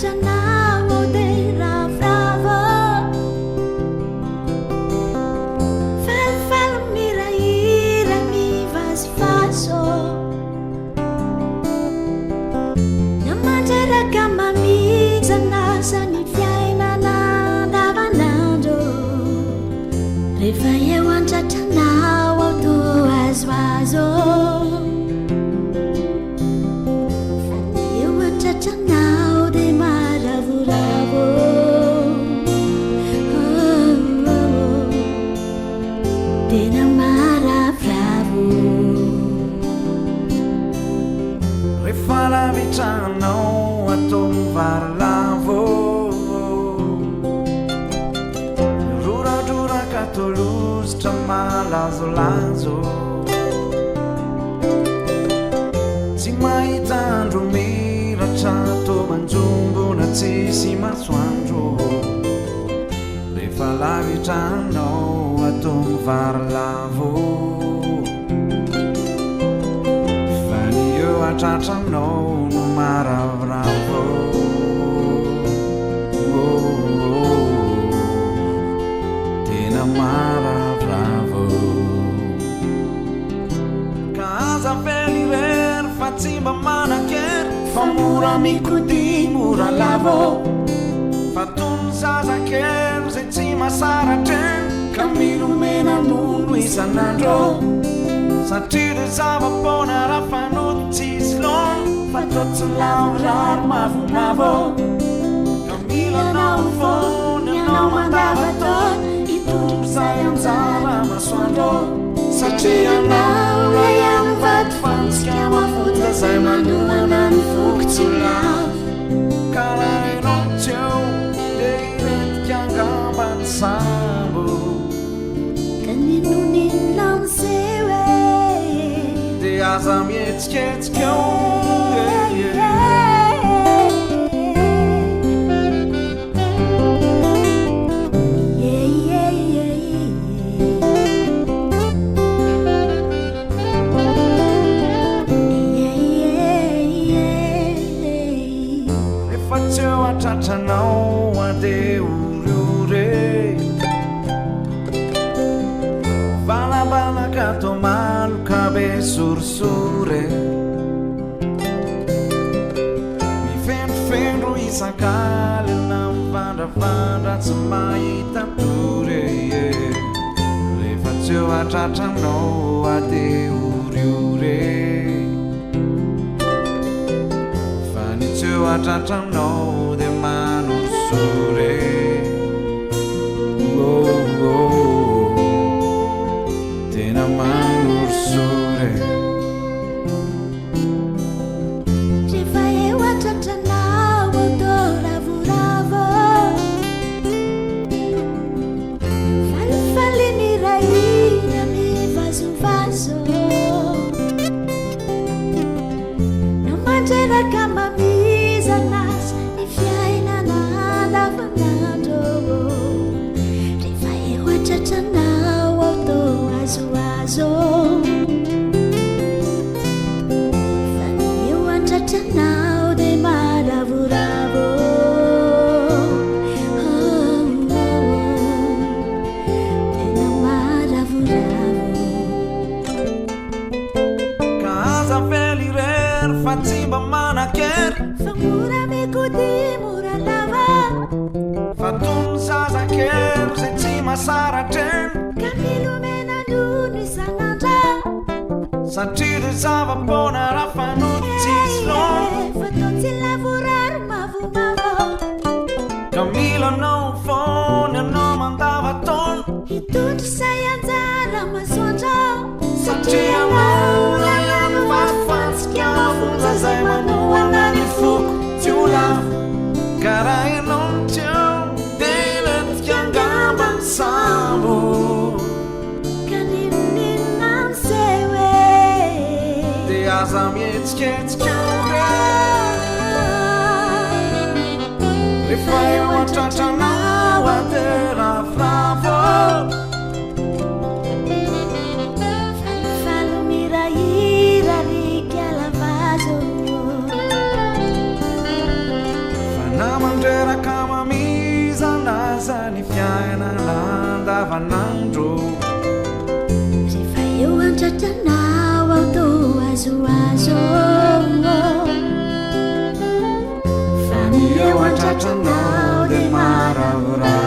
tratranao ao dia ravoravo falifaly mirahira mivazivazo namandraraka mamizana sany fiainana andavanandro rehefa eo antratranao ao toazoazo eo antratranao dia maravoravo tena maravoravo rehefa lavitranao atao mivarolavo roradroraka tolositra malazolazo tsy mahita andro miratra to manjombona tsisy masoandro rehefa lavitranao atao mivarolavo fa ny eo atratranao no maravoravo tena maravoravo ka aza felirery fa tsy mba manakery fa mora mikody mora lavo fa tono zazakery zay tsy masaratreny ka milomena nono isanandro satria de zava-pona raha fanoto tsisy lono fa totsy lavoraro mavomavo ka milanao fony anao mandavatona hitondripizay anjara masoandro satria anao lay amin'ny vato fantsika mafotra zay manoana ny fokotsy lavo karaha enao tseo dia iretika angambany sambo ka ninoninona amizeo dia aza mihetsiketsika eo rehefa tseo atratranao ade orore valabalaka to maloka be sorisore mifendrofendro isakaly na mivandravandra tsy mahita tory rehefa tseo atratranao ade oriore fa ny tseo atratranao dia manorsore tena manorsore rehefa eo atratranao ao toravoravo falifaly mirahira mivazovazo namandraraka mamizana ny fiainana andavanandro rehefa eo atratranao ao toazoazo fa ny eo antratranao dia maravoravo tena maravoravo ka aza felirery fa tsy mba manakery fa mora mikody mora lava fa tono zazakery zay tsy masaratreny ka milomena nono isanandra satria de zava-pona raha fanoto tsisy lono fa totsy lavoraro mavomavo ka milanao fony anao mandavatona hitondry say anjara masoandro satria anao lay amin'ny vafofantsika mafonja zay manoana ny foko tsy ho lavo ka raha enao ny tseo dia letika angambany sambo ka ninoninona amizeo dia aza mihetsiketsika rehefa eo antratranao ade ravoravo falifaly mirahira riky alavazo ny fiainana andavanandro rehefa eo antratranao ao to azoazo fa ny eo antratranao dia maravoravo